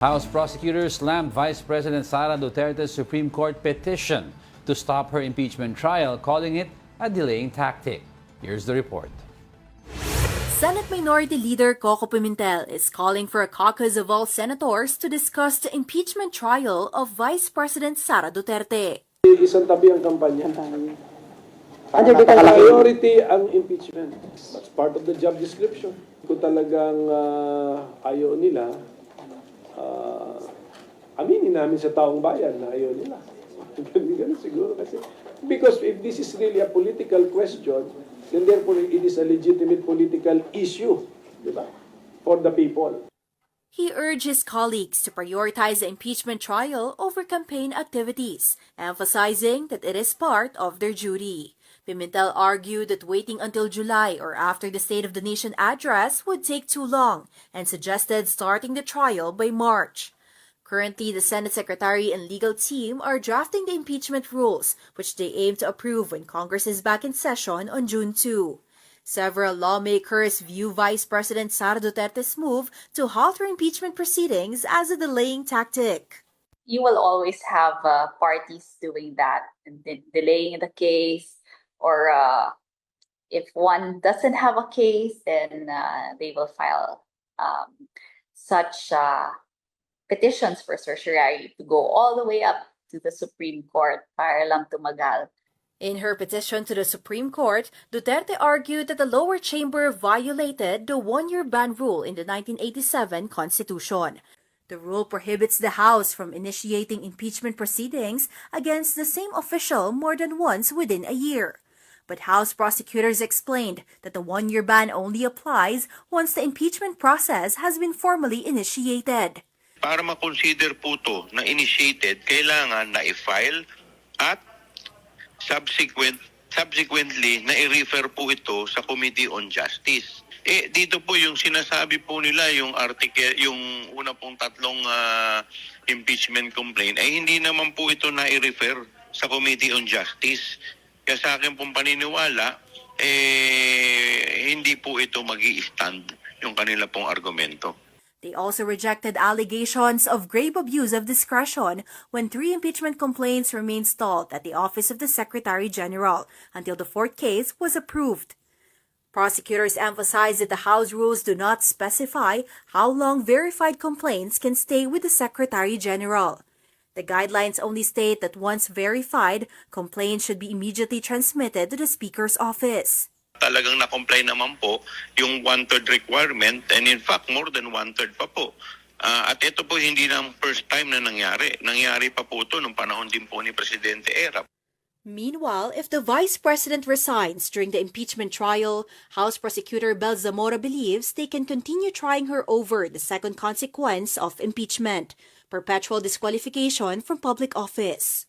House prosecutors slammed Vice President Sara Duterte's Supreme Court petition to stop her impeachment trial, calling it a delaying tactic. Here's the report. Senate Minority Leader Coco Pimentel is calling for a caucus of all senators to discuss the impeachment trial of Vice President Sara Duterte. Isang tabi ang kampanya na priority ang impeachment. That's part of the job description. Kung talagang ayaw nila, aminin namin sa taong bayan na ayaw nila. Ganun siguro kasi. Because if this is really a political question, then therefore it is a legitimate political issue, di ba? For the people. He urged his colleagues to prioritize the impeachment trial over campaign activities, emphasizing that it is part of their duty. Pimentel argued that waiting until July or after the State of the Nation address would take too long and suggested starting the trial by March. Currently, the Senate Secretary and legal team are drafting the impeachment rules, which they aim to approve when Congress is back in session on June 2. Several lawmakers view Vice President Sara Duterte's move to halt her impeachment proceedings as a delaying tactic. You will always have parties doing that, delaying the case, or if one doesn't have a case, then they will file such petitions for certiorari to go all the way up to the Supreme Court para lang tumagal. In her petition to the Supreme Court, Duterte argued that the lower chamber violated the one-year ban rule in the 1987 Constitution. The rule prohibits the House from initiating impeachment proceedings against the same official more than once within a year. But House prosecutors explained that the one-year ban only applies once the impeachment process has been formally initiated. Para ma-consider po ito na initiated, kailangan na i-file at subsequently na i-refer po ito sa Committee on Justice. Dito po yung sinasabi po nila, yung article, yung una pong tatlong impeachment complaint, ay hindi naman po ito na i-refer sa Committee on Justice. Kaya sa akin pong paniniwala, hindi po ito mag-i-stand yung kanila pong argumento. They also rejected allegations of grave abuse of discretion when 3 impeachment complaints remained stalled at the Office of the Secretary General until the 4th case was approved. Prosecutors emphasized that the House rules do not specify how long verified complaints can stay with the Secretary General. The guidelines only state that once verified, complaints should be immediately transmitted to the Speaker's office. Talagang na-comply naman po yung 1/3 requirement, and in fact more than 1/3 pa po. At ito po hindi na first time na nangyari. Nangyari pa po ito nung panahon din po ni Presidente Era. Meanwhile, if the Vice President resigns during the impeachment trial, House Prosecutor Bel Zamora believes they can continue trying her over the second consequence of impeachment, perpetual disqualification from public office.